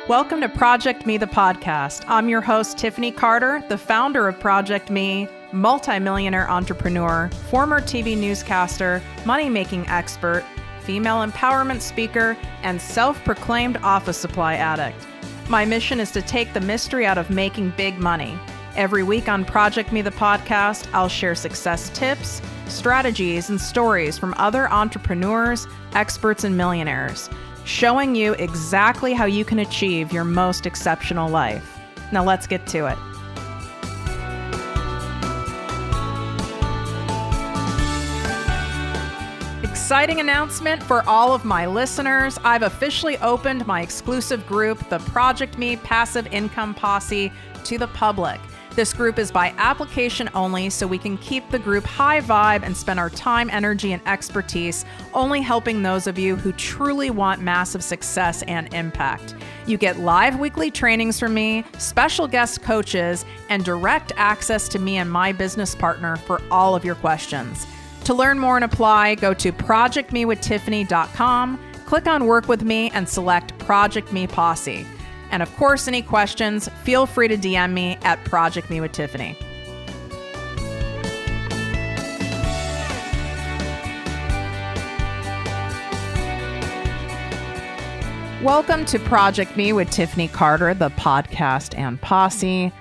Welcome to ProjectME, the podcast. I'm your host, Tiffany Carter, the founder of ProjectME, multimillionaire entrepreneur, former TV newscaster, money-making expert, female empowerment speaker, and self-proclaimed office supply addict. My mission is to take the mystery out of making big money. Every week on ProjectME, the podcast, I'll share success tips, strategies, and stories from other entrepreneurs, experts, and millionaires, showing you exactly how you can achieve your most exceptional life. Now let's get to it. Exciting announcement for all of my listeners. I've officially opened my exclusive group, the ProjectME Passive Income Posse, to the public. This group is by application only, so we can keep the group high vibe and spend our time, energy, and expertise only helping those of you who truly want massive success and impact. You get live weekly trainings from me, special guest coaches, and direct access to me and my business partner for all of your questions. To learn more and apply, go to projectmewithtiffany.com, click on Work With Me, and select ProjectME Posse. And of course, any questions, feel free to DM me at ProjectMeWithTiffany. Welcome to ProjectME with Tiffany Carter, the podcast and posse.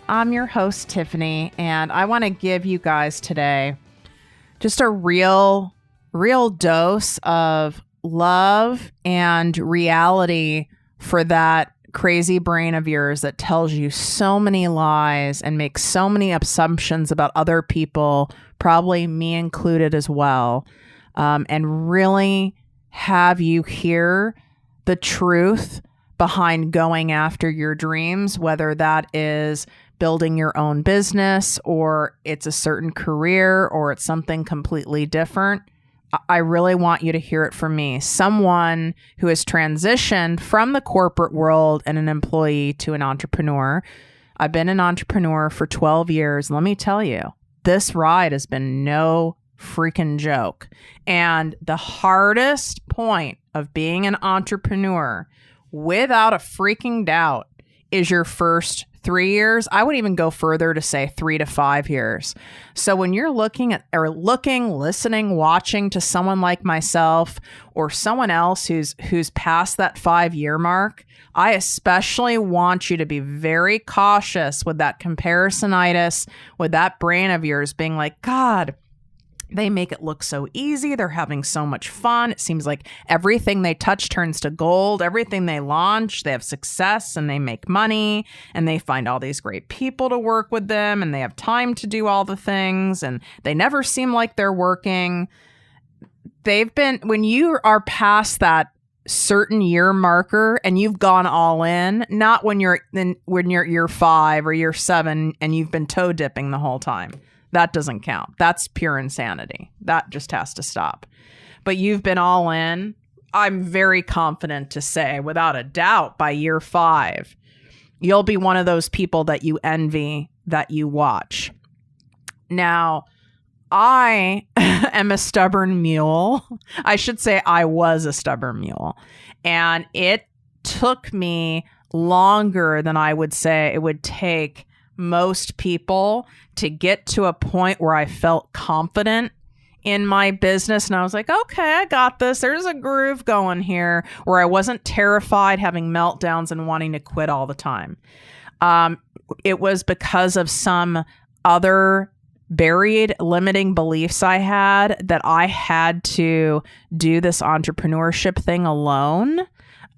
I'm your host, Tiffany, and I want to give you guys today just a real dose of love and reality for that crazy brain of yours that tells you so many lies and makes so many assumptions about other people, probably me included as well, and really have you hear the truth behind going after your dreams, whether that is building your own business or it's a certain career or it's something completely different. I really want you to hear it from me, someone who has transitioned from the corporate world and an employee to an entrepreneur. I've been an entrepreneur for 12 years. Let me tell you, this ride has been no freaking joke. And the hardest point of being an entrepreneur, without a freaking doubt, is your first 3 years. I would even go further to say 3 to 5 years. So when you're listening, watching to someone like myself or someone else who's past that 5-year mark, I especially want you to be very cautious with that comparisonitis, with that brain of yours being like, God, they make it look so easy. They're having so much fun. It seems like everything they touch turns to gold. Everything they launch, they have success and they make money and they find all these great people to work with them and they have time to do all the things and they never seem like they're working. When you are past that certain year marker and you've gone all in, not when you're at year 5 or year 7 and you've been toe dipping the whole time. That doesn't count. That's pure insanity. That just has to stop. But you've been all in. I'm very confident to say, without a doubt, by year 5, you'll be one of those people that you envy, that you watch. Now, I am a stubborn mule. I should say I was a stubborn mule. And it took me longer than I would say it would take most people to get to a point where I felt confident in my business. And I was like, okay, I got this. There's a groove going here, where I wasn't terrified, having meltdowns and wanting to quit all the time. It was because of some other buried limiting beliefs I had that I had to do this entrepreneurship thing alone.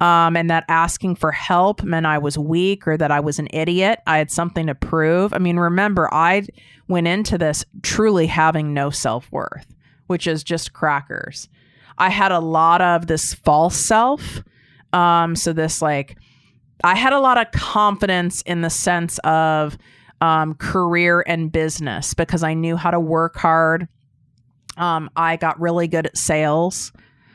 And that asking for help meant I was weak or that I was an idiot. I had something to prove. I mean, remember, I went into this truly having no self-worth, which is just crackers. I had a lot of this false self. I had a lot of confidence in the sense of career and business because I knew how to work hard. I got really good at sales.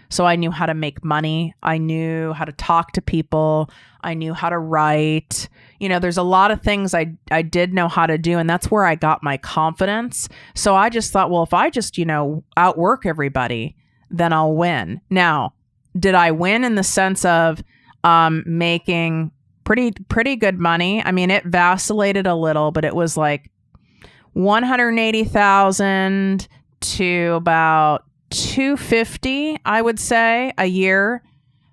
So I knew how to make money. I knew how to talk to people. I knew how to write. You know, there's a lot of things I did know how to do, and that's where I got my confidence. So I just thought, well, if I just, outwork everybody, then I'll win. Now, did I win in the sense of making pretty good money. I mean, it vacillated a little, but it was like 180,000 to about 250, I would say, a year,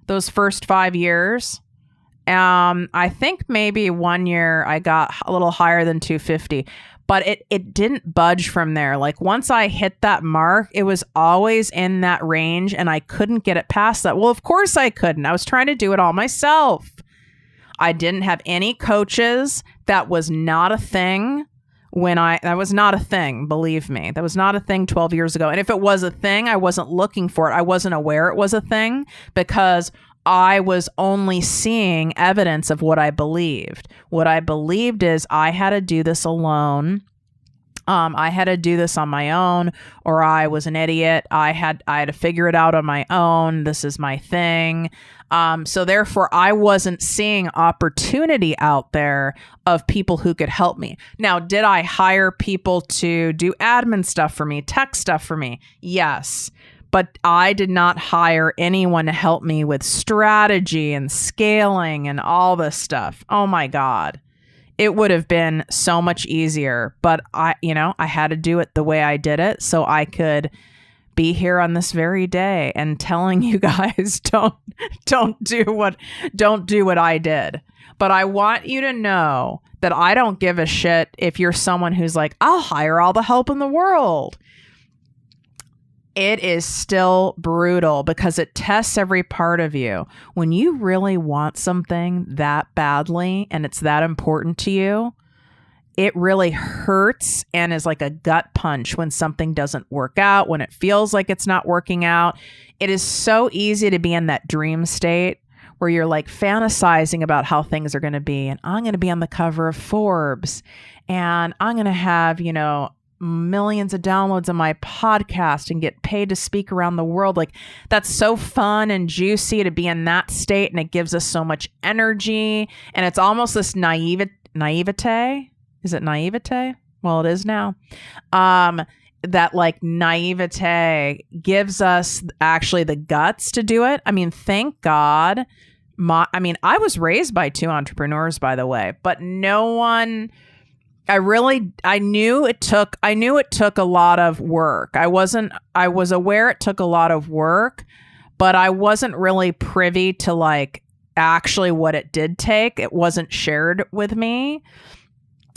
those first 5 years. I think maybe 1 year I got a little higher than 250, but it didn't budge from there. Like once I hit that mark, it was always in that range and I couldn't get it past that. Well, of course I couldn't. I was trying to do it all myself. I didn't have any coaches. That was not a thing that was not a thing, believe me. That was not a thing 12 years ago. And if it was a thing, I wasn't looking for it. I wasn't aware it was a thing because I was only seeing evidence of what I believed. What I believed is I had to do this alone. I had to do this on my own, or I was an idiot. I had to figure it out on my own. This is my thing. So therefore, I wasn't seeing opportunity out there of people who could help me. Now, did I hire people to do admin stuff for me, tech stuff for me? Yes. But I did not hire anyone to help me with strategy and scaling and all this stuff. Oh my God. It would have been so much easier, but I had to do it the way I did it so I could be here on this very day and telling you guys don't do what I did. But I want you to know that I don't give a shit if you're someone who's like, I'll hire all the help in the world. It is still brutal because it tests every part of you. When you really want something that badly and it's that important to you, it really hurts and is like a gut punch when something doesn't work out, when it feels like it's not working out. It is so easy to be in that dream state where you're like fantasizing about how things are going to be. And I'm going to be on the cover of Forbes and I'm going to have, millions of downloads on my podcast and get paid to speak around the world. Like that's so fun and juicy to be in that state. And it gives us so much energy. And it's almost this naivete. Is it naivete? Well, it is now. That like naivete gives us actually the guts to do it. I mean, thank God. I was raised by 2 entrepreneurs, by the way, but no one, I knew it took a lot of work. I was aware it took a lot of work, but I wasn't really privy to like actually what it did take. It wasn't shared with me.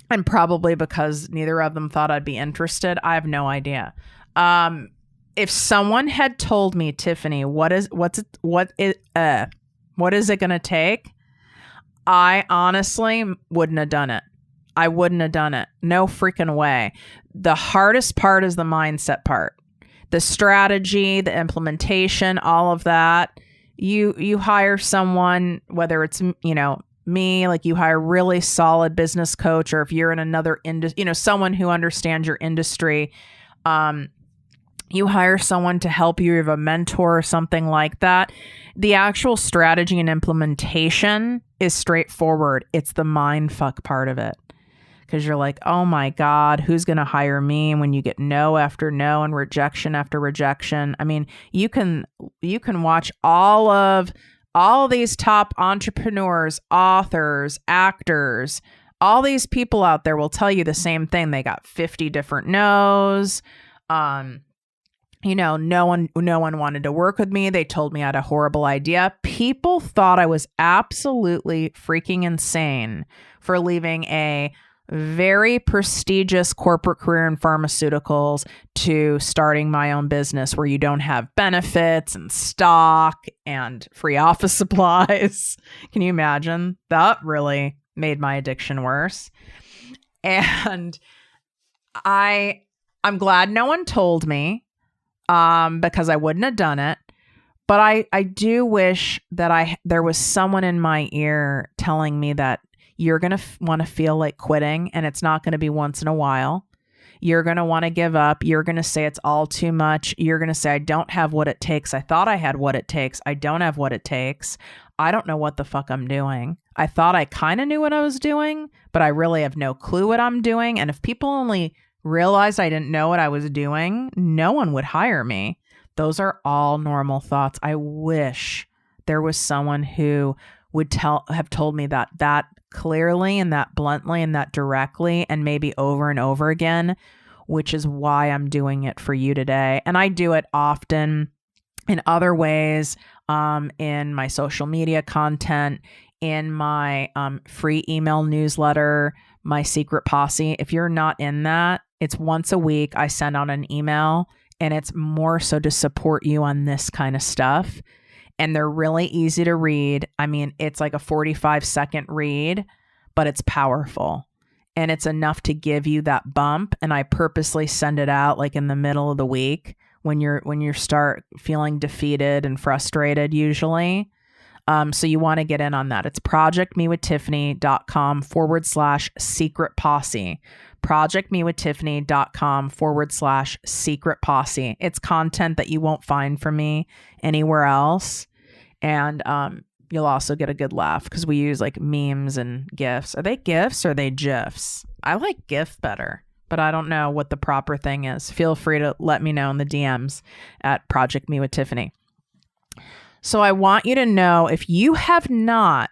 And probably because neither of them thought I'd be interested. I have no idea. If someone had told me, Tiffany, what is it going to take? I honestly wouldn't have done it. I wouldn't have done it. No freaking way. The hardest part is the mindset part. The strategy, the implementation, all of that. You hire someone, whether it's, me, like you hire a really solid business coach, or if you're in another industry, someone who understands your industry, you hire someone to help you, have a mentor or something like that. The actual strategy and implementation is straightforward. It's the mind fuck part of it. Because you're like, oh my God, who's going to hire me? And when you get no after no and rejection after rejection, I mean, you can watch all these top entrepreneurs, authors, actors, all these people out there will tell you the same thing. They got 50 different no's. No one wanted to work with me. They told me I had a horrible idea. People thought I was absolutely freaking insane for leaving a very prestigious corporate career in pharmaceuticals to starting my own business where you don't have benefits and stock and free office supplies. Can you imagine? That really made my addiction worse. And I'm glad no one told me because I wouldn't have done it. But I do wish that there was someone in my ear telling me that you're going to want to feel like quitting, and it's not going to be once in a while. You're going to want to give up. You're going to say it's all too much. You're going to say, I don't have what it takes. I thought I had what it takes. I don't have what it takes. I don't know what the fuck I'm doing. I thought I kind of knew what I was doing, but I really have no clue what I'm doing. And if people only realized I didn't know what I was doing, no one would hire me. Those are all normal thoughts. I wish there was someone who have told me that clearly and that bluntly and that directly and maybe over and over again, which is why I'm doing it for you today. And I do it often in other ways, in my social media content, in my free email newsletter, my Secret Posse. If you're not in that, it's once a week I send out an email, and it's more so to support you on this kind of stuff. And they're really easy to read. I mean, it's like a 45-second read, but it's powerful. And it's enough to give you that bump. And I purposely send it out like in the middle of the week when you start feeling defeated and frustrated usually. So you want to get in on that. It's projectmewithtiffany.com/secret posse. projectmewithtiffany.com/secret posse. It's content that you won't find from me anywhere else. And you'll also get a good laugh because we use like memes and GIFs. Are they GIFs or are they GIFs? I like GIF better, but I don't know what the proper thing is. Feel free to let me know in the DMs at Project Me with Tiffany. So I want you to know, if you have not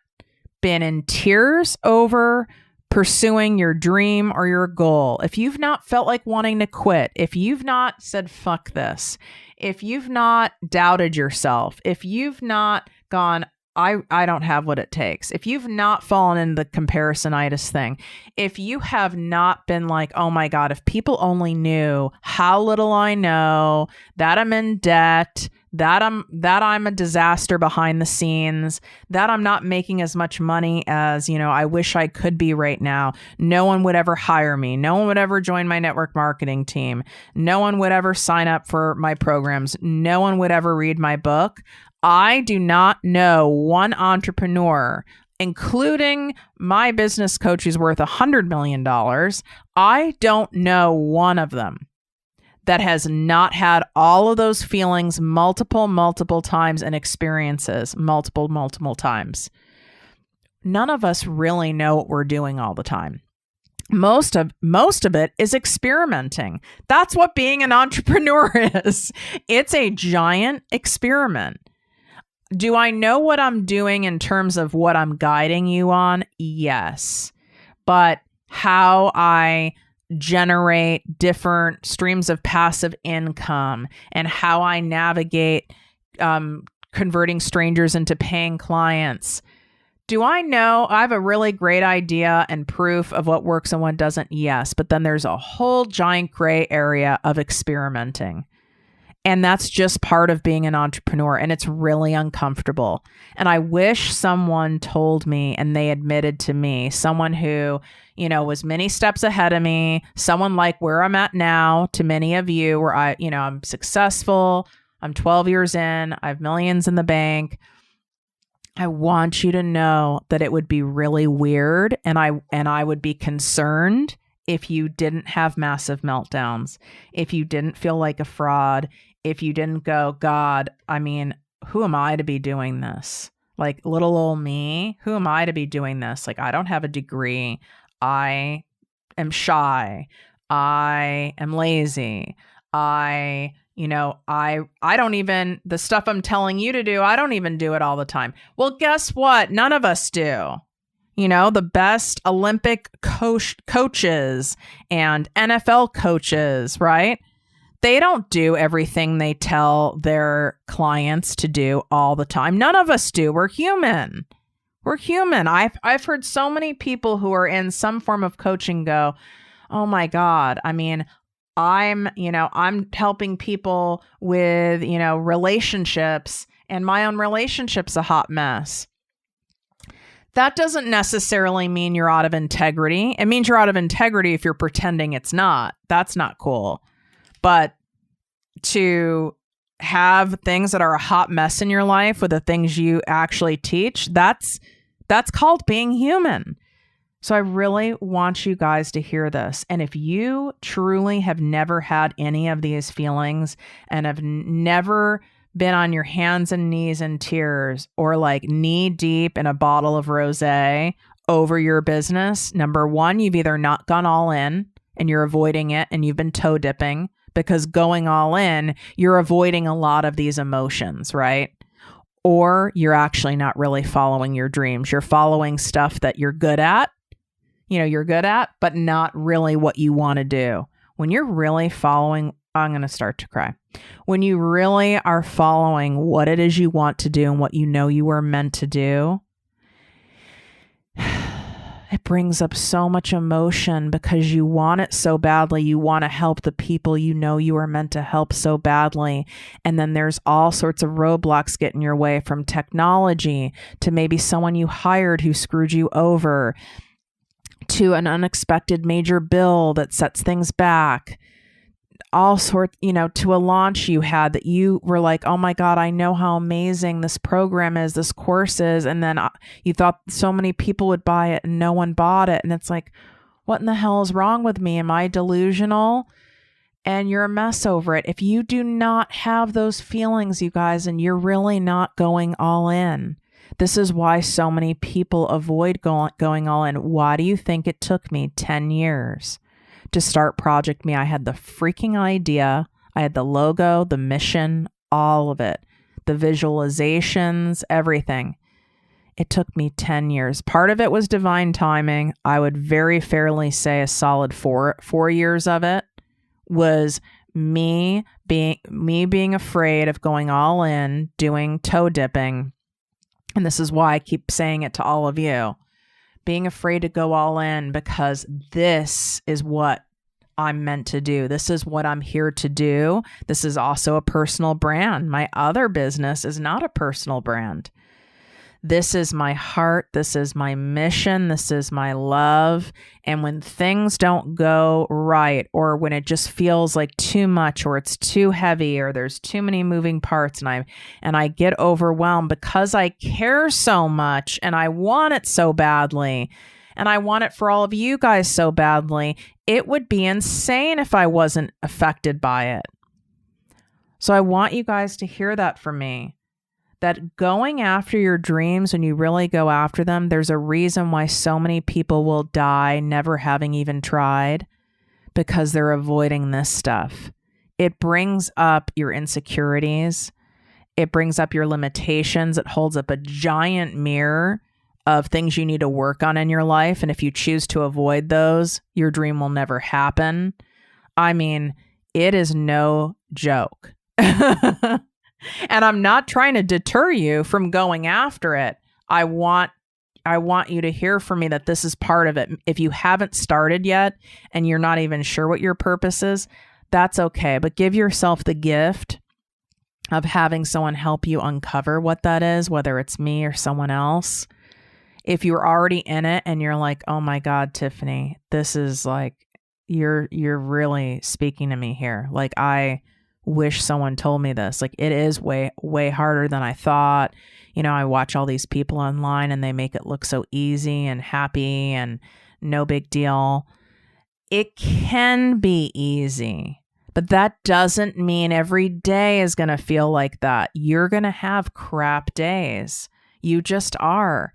been in tears over pursuing your dream or your goal, if you've not felt like wanting to quit, if you've not said, fuck this, if you've not doubted yourself, if you've not gone, I don't have what it takes, if you've not fallen in the comparisonitis thing, if you have not been like, oh my God, if people only knew how little I know, that I'm in debt, that I'm a disaster behind the scenes, that I'm not making as much money as, I wish I could be right now. No one would ever hire me. No one would ever join my network marketing team. No one would ever sign up for my programs. No one would ever read my book. I do not know one entrepreneur, including my business coach who's worth $100 million. I don't know one of them that has not had all of those feelings multiple times and experiences multiple times. None of us really know what we're doing all the time. Most of it is experimenting. That's what being an entrepreneur is. It's a giant experiment. Do I know what I'm doing in terms of what I'm guiding you on? Yes. But how I generate different streams of passive income and how I navigate converting strangers into paying clients. Do I know? I have a really great idea and proof of what works and what doesn't. Yes. But then there's a whole giant gray area of experimenting. And that's just part of being an entrepreneur. And it's really uncomfortable. And I wish someone told me and they admitted to me, someone who, was many steps ahead of me, someone like where I'm at now, to many of you, where I'm successful, I'm 12 years in, I have millions in the bank. I want you to know that it would be really weird. And I would be concerned if you didn't have massive meltdowns, if you didn't feel like a fraud, if you didn't go, God, who am I to be doing this? Like little old me, who am I to be doing this? Like, I don't have a degree. I am shy. I am lazy. I don't even, the stuff I'm telling you to do, I don't even do it all the time. Well, guess what? None of us do. The best Olympic coaches and NFL coaches, right? They don't do everything they tell their clients to do all the time. None of us do. We're human. We're human. I've heard so many people who are in some form of coaching go, oh my God. I'm helping people with, relationships, and my own relationship's a hot mess. That doesn't necessarily mean you're out of integrity. It means you're out of integrity if you're pretending it's not. That's not cool. But to have things that are a hot mess in your life with the things you actually teach, that's called being human. So I really want you guys to hear this. And if you truly have never had any of these feelings and have never been on your hands and knees in tears or like knee deep in a bottle of rosé over your business, number one, you've either not gone all in and you're avoiding it and you've been toe dipping, because going all in, you're avoiding a lot of these emotions, right? or you're actually not really following your dreams. You're following stuff that you're good at, but not really what you want to do. When you're really following, I'm going to start to cry. When you really are following what it is you want to do and what you know you were meant to do, it brings up so much emotion because you want it so badly. You want to help the people you know you are meant to help so badly. And then there's all sorts of roadblocks get in your way, from technology to maybe someone you hired who screwed you over, to an unexpected major bill that sets things back. All sorts, to a launch you had that you were like, oh my God, I know how amazing this program is, this course is. And then you thought so many people would buy it and no one bought it. And it's like, what in the hell is wrong with me? Am I delusional? And you're a mess over it. If you do not have those feelings, you guys, and you're really not going all in, this is why so many people avoid going all in. Why do you think it took me 10 years? To start ProjectME? I had the freaking idea. I had the logo, the mission, all of it, the visualizations, everything. It took me 10 years. Part of it was divine timing. I would very fairly say a solid four years of it was me being afraid of going all in, doing toe dipping. And this is why I keep saying it to all of you. Being afraid to go all in, because this is what I'm meant to do. This is what I'm here to do. This is also a personal brand. My other business is not a personal brand. This is my heart. This is my mission. This is my love. And when things don't go right, or when it just feels like too much, or it's too heavy, or there's too many moving parts, and I get overwhelmed because I care so much and I want it so badly, and I want it for all of you guys so badly, it would be insane if I wasn't affected by it. So I want you guys to hear that from me. That going after your dreams, when you really go after them, there's a reason why so many people will die never having even tried, because they're avoiding this stuff. It brings up your insecurities. It brings up your limitations. It holds up a giant mirror of things you need to work on in your life. And if you choose to avoid those, your dream will never happen. I mean, it is no joke. And I'm not trying to deter you from going after it. I want you to hear from me that this is part of it. If you haven't started yet and you're not even sure what your purpose is, that's okay. But give yourself the gift of having someone help you uncover what that is, whether it's me or someone else. If you're already in it and you're like, oh my God, Tiffany, this is like, you're really speaking to me here. Like, I wish someone told me this. Like, it is way, way harder than I thought. I watch all these people online and they make it look so easy and happy and no big deal. It can be easy, but that doesn't mean every day is going to feel like that. You're going to have crap days. You just are.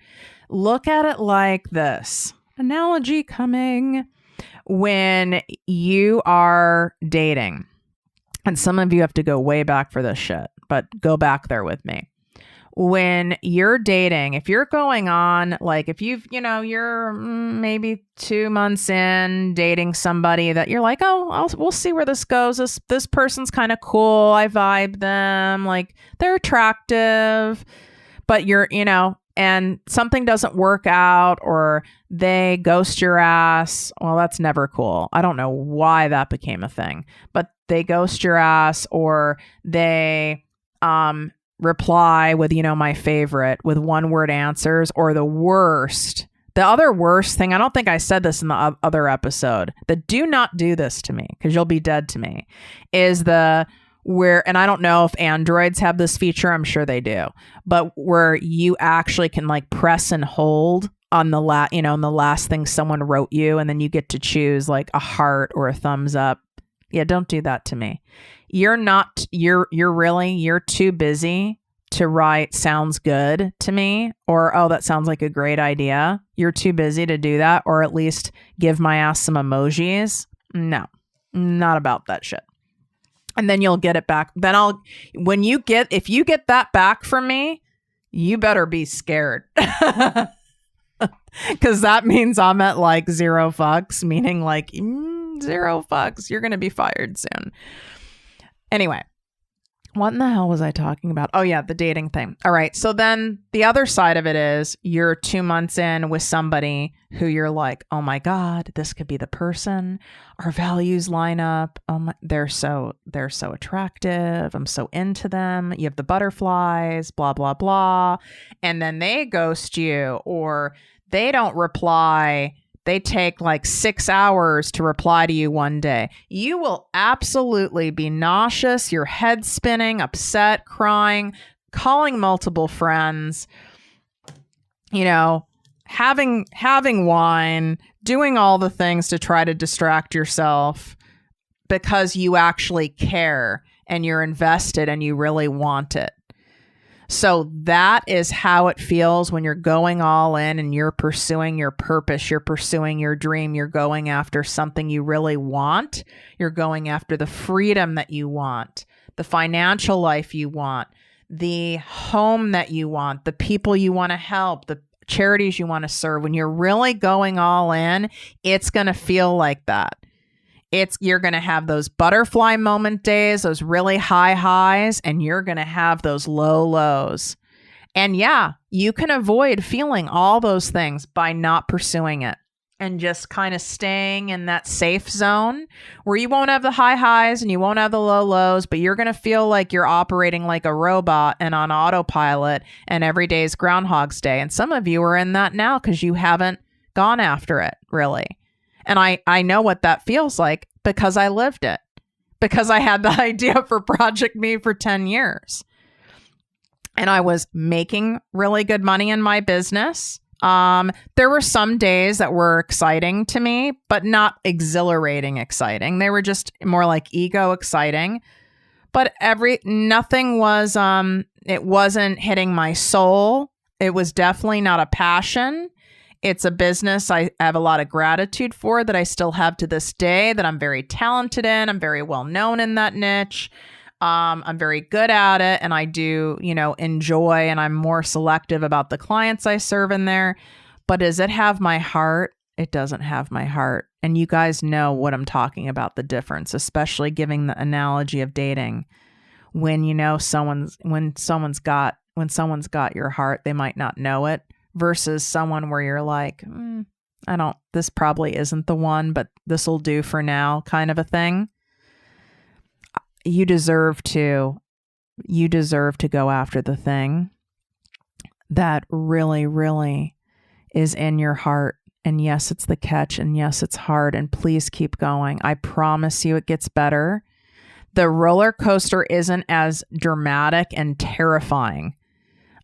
Look at it like this. Analogy coming. When you are dating, and some of you have to go way back for this shit, but go back there with me. When you're dating, if you're going on, like if you're maybe 2 months in dating somebody that you're like, we'll see where this goes. This person's kind of cool. I vibe them. Like, they're attractive, but and something doesn't work out, or they ghost your ass. Well, that's never cool. I don't know why that became a thing, but they ghost your ass, or they reply with, my favorite, with one-word answers, or the worst. The other worst thing, I don't think I said this in the other episode, that do not do this to me because you'll be dead to me, is and I don't know if Androids have this feature, I'm sure they do, but where you actually can like press and hold on the last thing someone wrote you, and then you get to choose like a heart or a thumbs up. Yeah, don't do that to me. You're too busy to write sounds good to me, or, oh, that sounds like a great idea. You're too busy to do that, or at least give my ass some emojis. No, not about that shit. And then you'll get it back. Then if you get that back from me, you better be scared. Because that means I'm at like 0 fucks, meaning like 0 fucks. You're going to be fired soon. Anyway, what in the hell was I talking about? Oh, yeah, the dating thing. All right. So then the other side of it is you're 2 months in with somebody who you're like, oh, my God, this could be the person. Our values line up. Oh, my, they're so attractive. I'm so into them. You have the butterflies, blah, blah, blah. And then they ghost you or they don't reply. They take like 6 hours to reply to you one day. You will absolutely be nauseous, your head spinning, upset, crying, calling multiple friends, you know, having wine, doing all the things to try to distract yourself because you actually care and you're invested and you really want it. So that is how it feels when you're going all in and you're pursuing your purpose, you're pursuing your dream, you're going after something you really want, you're going after the freedom that you want, the financial life you want, the home that you want, the people you want to help, the charities you want to serve. When you're really going all in, it's going to feel like that. You're going to have those butterfly moment days, those really high highs, and you're going to have those low lows. And yeah, you can avoid feeling all those things by not pursuing it and just kind of staying in that safe zone where you won't have the high highs and you won't have the low lows, but you're going to feel like you're operating like a robot and on autopilot and every day is Groundhog's Day. And some of you are in that now because you haven't gone after it really. And I know what that feels like because I lived it, because I had the idea for ProjectME for 10 years. And I was making really good money in my business. There were some days that were exciting to me, but not exhilarating exciting. They were just more like ego exciting. But nothing was, it wasn't hitting my soul. It was definitely not a passion. It's a business I have a lot of gratitude for that I still have to this day, that I'm very talented in. I'm very well known in that niche. I'm very good at it and I do, enjoy, and I'm more selective about the clients I serve in there. But does it have my heart? It doesn't have my heart. And you guys know what I'm talking about, the difference, especially giving the analogy of dating. When when someone's got your heart, they might not know it. Versus someone where you're like, this probably isn't the one, but this will do for now kind of a thing. You deserve to go after the thing that really, really is in your heart. And yes, it's the catch. And yes, it's hard. And please keep going. I promise you it gets better. The roller coaster isn't as dramatic and terrifying.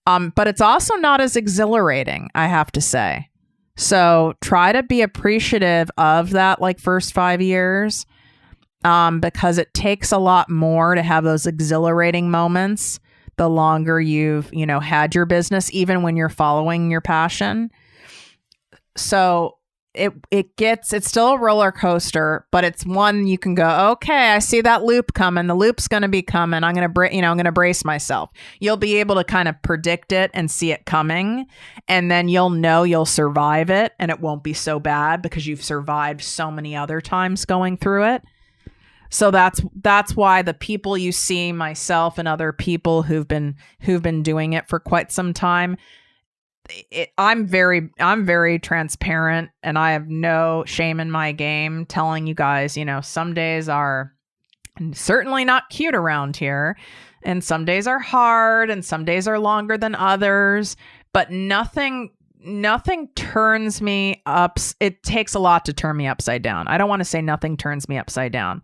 But it's also not as exhilarating, I have to say. So try to be appreciative of that first 5 years, because it takes a lot more to have those exhilarating moments the longer you've, had your business, even when you're following your passion. So it's still a roller coaster, but it's one you can go, okay, I see that loop coming. The loop's going to be coming. I'm going to brace myself. You'll be able to kind of predict it and see it coming. And then you'll know you'll survive it and it won't be so bad because you've survived so many other times going through it. So that's why the people you see, myself and other people who've been doing it for quite some time, I'm very transparent and I have no shame in my game telling you guys, some days are certainly not cute around here and some days are hard and some days are longer than others, but nothing turns me up. It takes a lot to turn me upside down. I don't want to say nothing turns me upside down.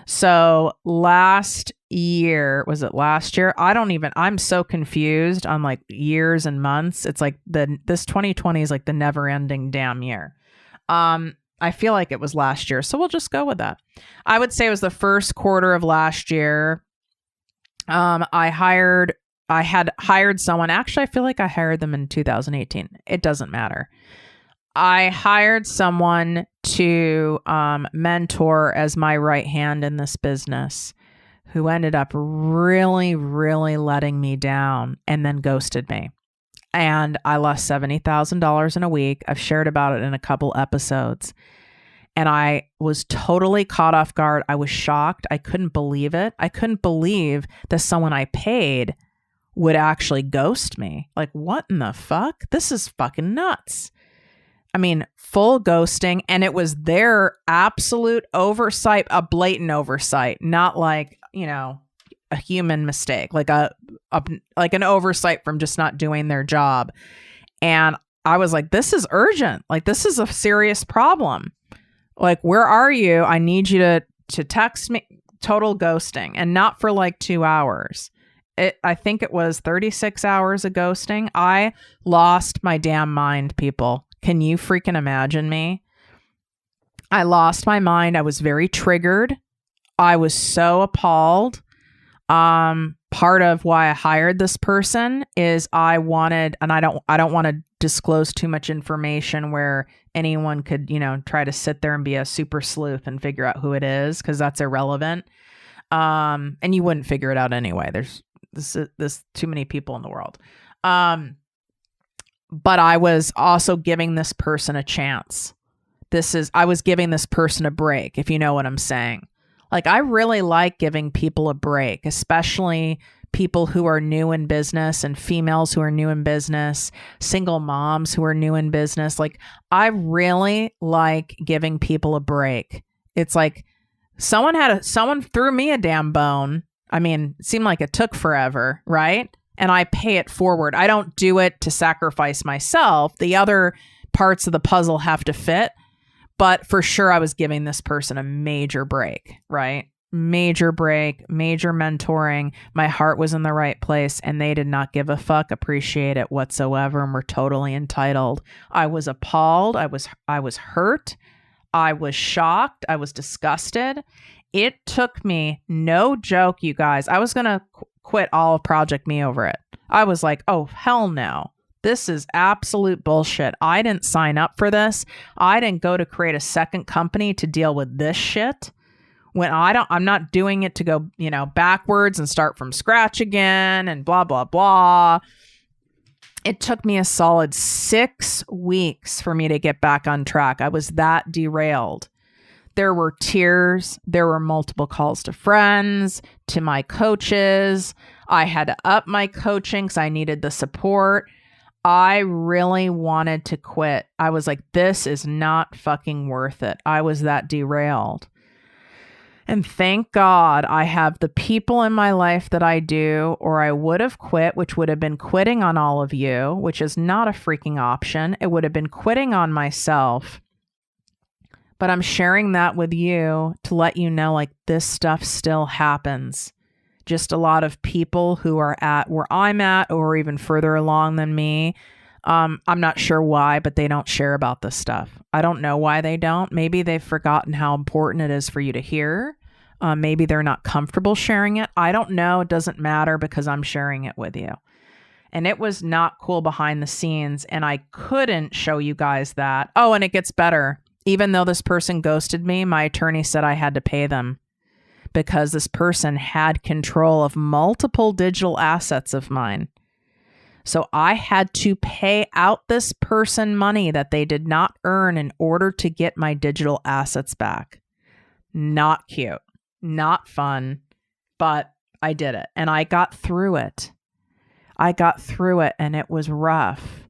So last year, was it last year? I'm so confused on years and months. It's like this 2020 is like the never ending damn year. I feel like it was last year. So we'll just go with that. I would say it was the first quarter of last year. I had hired someone. Actually, I feel like I hired them in 2018. It doesn't matter. I hired someone to mentor as my right hand in this business, who ended up really, really letting me down and then ghosted me. And I lost $70,000 in a week. I've shared about it in a couple episodes. And I was totally caught off guard. I was shocked. I couldn't believe it. I couldn't believe that someone I paid would actually ghost me. Like, what in the fuck? This is fucking nuts. I mean, full ghosting. And it was their absolute oversight, a blatant oversight, not like, you know, a human mistake, like like an oversight from just not doing their job. And I was like, this is urgent. Like, this is a serious problem. Like, where are you? I need you to text me. Total ghosting, and not for like 2 hours. I think it was 36 hours of ghosting. I lost my damn mind, people. Can you freaking imagine me? I lost my mind. I was very triggered. I was so appalled. Part of why I hired this person is I wanted, and I don't want to disclose too much information where anyone could, you know, try to sit there and be a super sleuth and figure out who it is, because that's irrelevant. And you wouldn't figure it out anyway. There's too many people in the world. But I was also giving this person a chance. I was giving this person a break, if you know what I'm saying. Like, I really like giving people a break, especially people who are new in business and females who are new in business, single moms who are new in business. Like, I really like giving people a break. It's like someone threw me a damn bone. I mean, it seemed like it took forever, right? And I pay it forward. I don't do it to sacrifice myself. The other parts of the puzzle have to fit. But for sure, I was giving this person a major break, right? Major break, major mentoring. My heart was in the right place, and they did not give a fuck, appreciate it whatsoever, and were totally entitled. I was appalled. I was hurt. I was shocked. I was disgusted. It took me, no joke, you guys. I was going to quit all of ProjectME over it. I was like, oh, hell no. This is absolute bullshit. I didn't sign up for this. I didn't go to create a second company to deal with this shit. When I'm not doing it to go, you know, backwards and start from scratch again and blah, blah, blah. It took me a solid 6 weeks for me to get back on track. I was that derailed. There were tears. There were multiple calls to friends, to my coaches. I had to up my coaching because I needed the support. I really wanted to quit. I was like, this is not fucking worth it. I was that derailed. And thank God I have the people in my life that I do, or I would have quit, which would have been quitting on all of you, which is not a freaking option. It would have been quitting on myself. But I'm sharing that with you to let you know, like, this stuff still happens. Just a lot of people who are at where I'm at or even further along than me. I'm not sure why, but they don't share about this stuff. I don't know why they don't. Maybe they've forgotten how important it is for you to hear. Maybe they're not comfortable sharing it. I don't know. It doesn't matter because I'm sharing it with you. And it was not cool behind the scenes. And I couldn't show you guys that. Oh, and it gets better. Even though this person ghosted me, my attorney said I had to pay them, because this person had control of multiple digital assets of mine. So I had to pay out this person money that they did not earn in order to get my digital assets back. Not cute, not fun, but I did it and I got through it. And it was rough.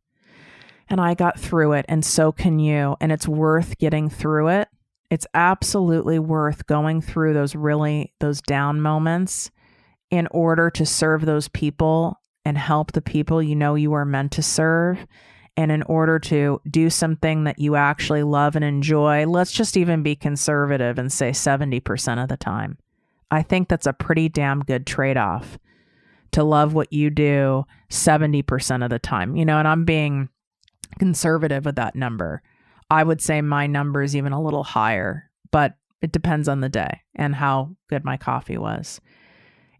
And I got through it, and so can you. And it's worth getting through it. It's absolutely worth going through those down moments in order to serve those people and help the people you know you are meant to serve. And in order to do something that you actually love and enjoy, let's just even be conservative and say 70% of the time. I think that's a pretty damn good trade-off, to love what you do 70% of the time. You know, and I'm being conservative with that number. I would say my number is even a little higher, but it depends on the day and how good my coffee was.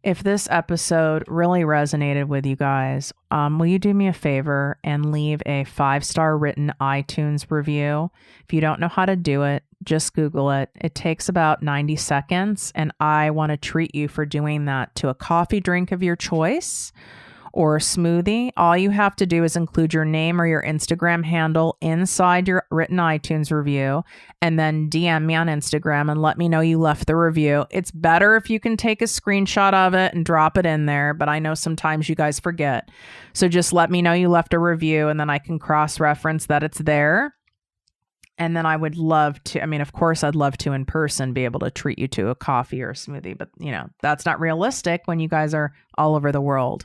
If this episode really resonated with you guys, will you do me a favor and leave a 5-star written iTunes review? If you don't know how to do it, just Google it. It takes about 90 seconds, and I want to treat you for doing that to a coffee drink of your choice, or a smoothie, all you have to do is include your name or your Instagram handle inside your written iTunes review, and then DM me on Instagram and let me know you left the review. It's better if you can take a screenshot of it and drop it in there, but I know sometimes you guys forget. So just let me know you left a review, and then I can cross-reference that it's there. And then I would love to, of course, I'd love to in person be able to treat you to a coffee or a smoothie, but that's not realistic when you guys are all over the world.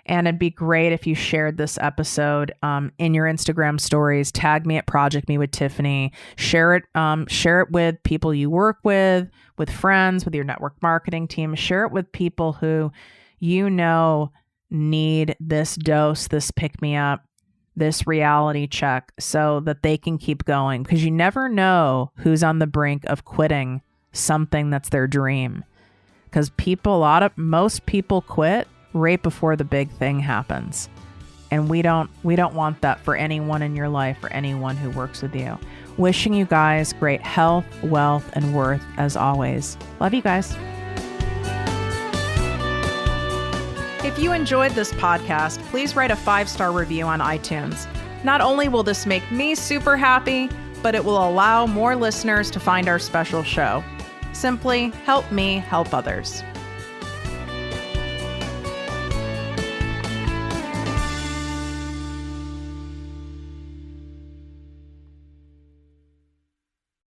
And it'd be great if you shared this episode in your Instagram stories. Tag me at ProjectME with Tiffany. Share it with people you work with friends, with your network marketing team. Share it with people who need this dose, this pick-me-up, this reality check, so that they can keep going. Because you never know who's on the brink of quitting something that's their dream. Because most people quit right before the big thing happens. And we don't want that for anyone in your life or anyone who works with you. Wishing you guys great health, wealth, and worth as always. Love you guys. If you enjoyed this podcast, please write a 5-star review on iTunes. Not only will this make me super happy, but it will allow more listeners to find our special show. Simply help me help others.